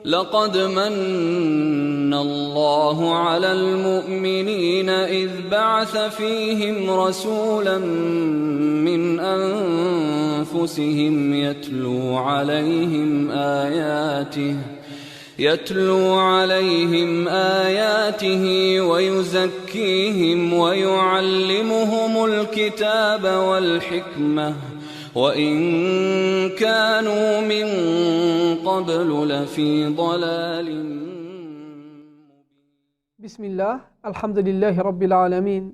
لقد من الله على المؤمنين إذ بعث فيهم رسولا من أنفسهم يتلو عليهم آياته ويزكيهم ويعلمهم الكتاب والحكمة وإن كانوا من قبل لفي ضلال. بسم الله، الحمد لله رب العالمين،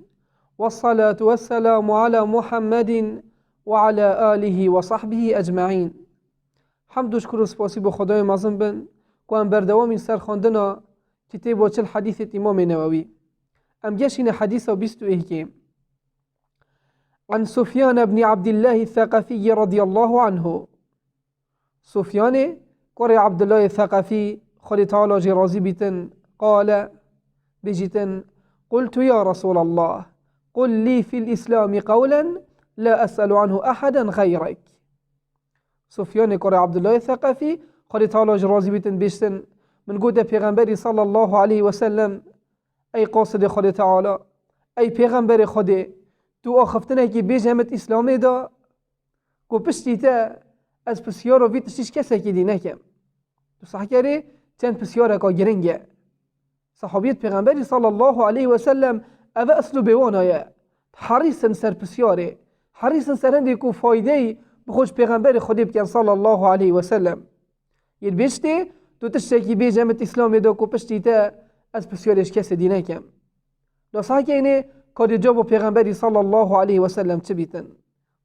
والصلاة والسلام على محمد وعلى آله وصحبه أجمعين. حمد و شکر و سپاسی به خدای مظلوم بن که ام بردوام سر خواندن کتاب و چل حدیث امام نووی. ام گشین حدیث و 21 عن سفيان بن عبد الله الثقفي رضي الله عنه. سفيان قري عبد الله الثقفي خلي تعالى جرازي بيتن قال بجتن قلت يا رسول الله قل لي في الإسلام قولا لا أسأل عنه أحدا غيرك. سفيان قري عبد الله الثقفي خلي تعالى جرازي بيتن بيشتن من قود پیغمبر صلى الله عليه وسلم أي قاصد خلي تعالى أي پیغمبر خده تو آخفتنه که بیجمت اسلامه دا کو پشتی تا از پسیار و ویتشیش کسی که دی نکم تو صحیح کره چند پسیاره که گرنگه صحابیت پیغمبری صلی الله علیه و سلم اوه اصلو بیوانایه حریصن سر پسیاره حریصن سر هنده کو فایده بخوش پیغمبر خودی بکن صلی الله علیه و سلم ید بیشتی تو تشتی که بیجمت اسلامه دا کو پشتی تا از پسیارش کسی دی نکم لو صحیح که قد جاب پیغمبری صلی الله علیه و سلم چه بیتن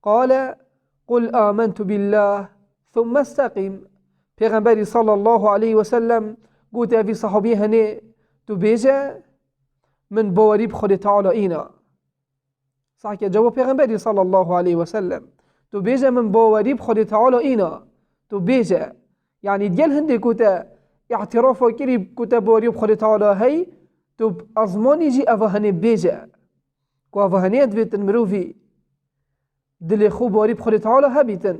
قال قل آمنت بالله ثم استقیم. پیغمبری صلی الله علیه و سلم گوت اوی صحابی هنه تو بیجه من باوری بخود تعالی اینا صحیح که جواب پیغمبری صلی الله علیه و سلم تو بیجه من باوری بخود تعالی اینا تو بیجه یعنی دیل هنده کوتا اعتراف و کری کوتا باوری بخود تعالی هی تو ازمانی جی اوه هنه بیجه که اوه هنه دویتن مروفی دل خوب باری بخود تعالی هبیتن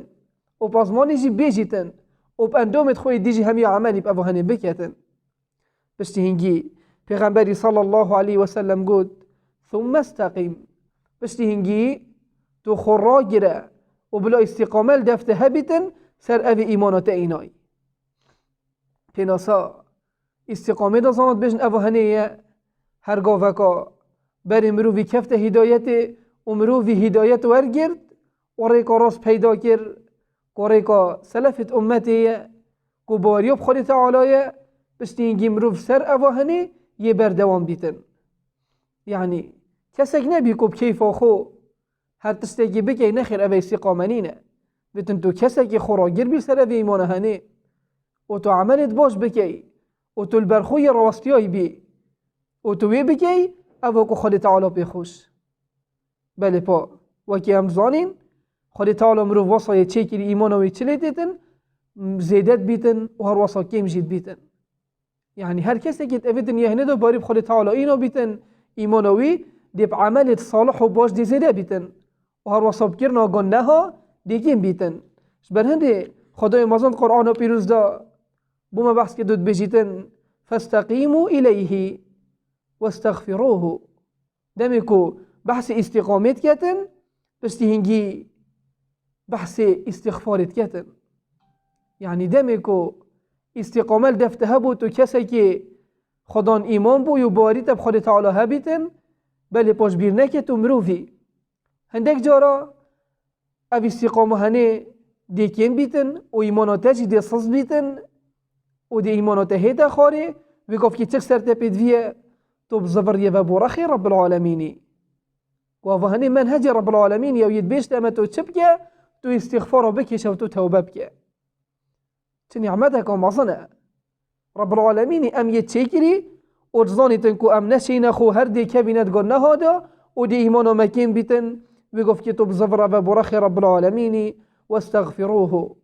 و پازمانی جی بیجیتن و اندامت خوی دیجی همی عملی اوه هنه بکتن پشتی هنگی پیغمبری صلی الله علیه و سلم گود ثم استقیم. پشتی هنگی تو خورا گره و بلا استقامل دفته هبیتن سر اوه ایمانات اینای پیناسا استقامه دا زاند بجن اوه هنه هرگاه وکا بر مروفی کفت هدایت و مروفی هدایت ورگرد و ریکا راست پیدا کرد و ریکا سلفت امتی که باریاب خود تعالی پشتی اینگی مروف سر اواهنه یه بردوام بیتن یعنی کسک نبی که بکیف خو هر تستگی بکی نخیر اوه استقامنینه بیتن تو کسکی خوراگر بی سر اوه ایمانه هنه و تو عملت باش بکی و تو البرخوی راستیای بی و تو وی بکی اوه که خود تعالی بخوش بله پا وکی هم زانین خود تعالی مرو واسای چه کری ایمانوی چلی دیتن زیدت بیتن و هر واسا کم جید بیتن یعنی هر کسی که اویدن یهنه دو باری خود تعالی اینو بیتن ایمانوی دیب عملت صالح و باش دی زیده بیتن و هر واسا بکر ناگانه ها دیگیم بیتن بر هنده خدای مازند قرآن و پیروز دا بوم بحث که دود بجیتن فاستقیمو الیه واستغفروه دمی کو بحث استقامت کتن پشتی هنگی بحث استغفارت کتن یعنی دمی کو استقامل دفته بود تو کسی که خدان ایمان بو یو باری تب خود تعالی هبیتن بله پاش بیر نکت و مروفی هندک جارا او استقامه هنه دیکن بیتن و ایماناته جی دی سز بیتن و دی ایماناته هیده خاره و گفت که چک سر تپیدویه تو بزبریه و برخی رب العالمینی و هنه منهج رب العالمین یا ید بیشت اما تو چه بکه تو استغفار بکش و تو توبه بکه چه نعمته که مصنه رب العالمین ام ید چه کری و رزانی تنکو ام نشین خو هر دی که بیند گنه هادا و دی ایمانو مکین بیتن و گفت که تو بزبره و برخی رب العالمینی و استغفروه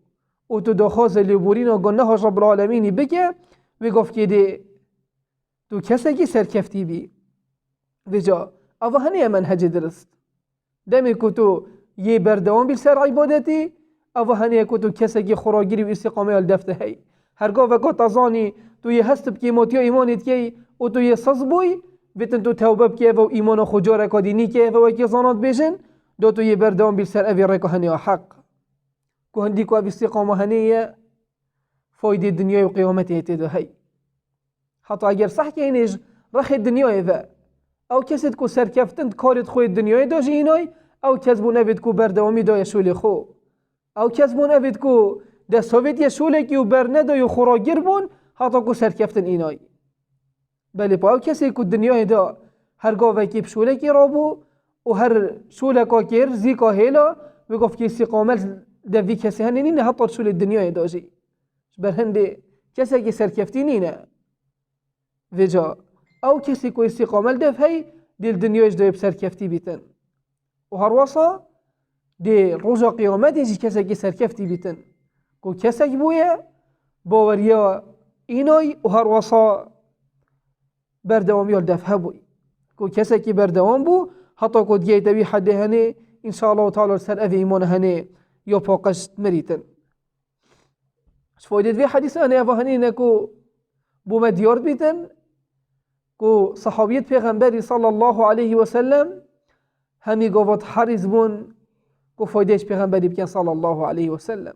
و تو دخواز لیبورین و گنه ها رب العالمینی بکه و گفت که دی تو کسی که سرکفتی بی وجا اوه هنه منهج درست دمی که تو یه بردوام بیل سر عبادتی اوه هنه که تو کسی که خوراگیری و استقامه الدفته هی هرگاه وکا تزانی توی هست بکی موتیا ایمانیت کی و توی سز بوی بیتن تو توبه بکی و ایمان خجا رکا دینی کی و وکی زانات بیشن دو توی بردام بیل سر اوی رکا هنی حق که هندی که اوی استقامه هنیه فایده دنیای و قیامتی هیتیده هی حتی اگر صح که اینیش رخ دنیای و او کسید که سرکفتند کارت خوی دنیای داجی اینای او کسبو نوید که بردوامی دای شولی خو او کسبو نوید که ده سویت یه شولی که بر ندای و خوراگیر بون حتی که سرکفتن اینای بله پا او کسی که دنیای دا هرگاه وکی بشولی که رابو و هر شولی که کر زیکا هیلا بگفت که استقامل ده وی کسی هنی نینه حتی شولی دنیای داجی بر هنده کسی که سرکفتی نینه وجا او کسی که استقامل ده هی دل دنیایش دای بسرکفتی بیتن و هر واسا ده روزا قیامت ایجی کسی که سرکفتی بیتن که کسی بویه باوریا اینای و هر واسا بردوامی ال دفه بوی که کسی که بردوام بو حتی که دیگه دوی حده هنه انشاءالله تعالی سر اوی ایمان هنه یا پاقشت مریتن فایده دوی حدیث هنه اوه هنه نکو بو مدیارد بیتن که صحابیت پیغمبری صلی الله علیه و سلم همی گفت حریز بون که فایدهش پیغمبری بکن صلی الله علیه و سلم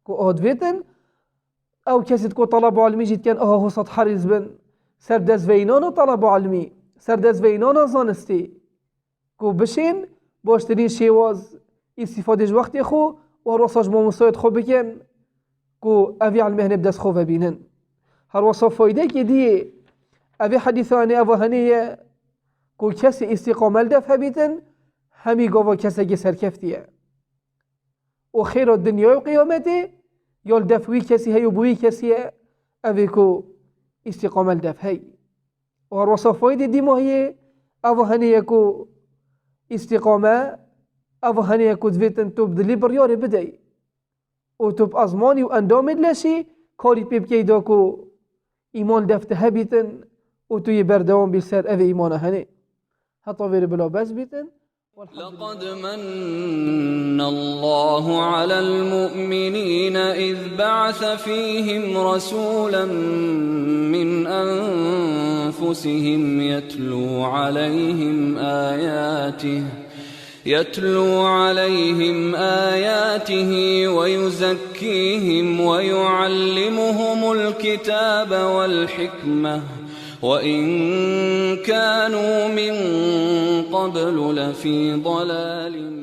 که آدویتن او کسی که طلب علمی جید کن حسد حریز بن سر دزوینان طلب علمی سر دزوینان زانستی که بشین باشترین شیواز استفادهش وقتی خو و راساج با مساید خو بکن که اوی علمی هنب دست خو ببینن هر واسا فایده که دیه اوی حدیثانه اوه هنیه که کسی استقامل دفع بیتن همی گاوا کسی که سرکفتیه و خیر دنیای و قیامته یال دفعوی کسی هی و بوی کسیه اوی که استقامل دفع هی و هر واسا فایده دی ماهیه اوه هنیه که استقامه اوه هنیه که دویتن تو بدلی بریاره بدهی و تو بازمانی و اندامت لشی کاری پیبکی دا که ایمان دفته هبیتن و توی بردوام بیسر اوه ایمان هنه حتی ویره بلا بس بیتن لقد من الله على المؤمنين إذ بعث فيهم رسولا من أنفسهم يتلو عليهم آياته ويزكيهم ويعلمهم الكتاب والحكمة وإن كانوا من قبل لفي ضلال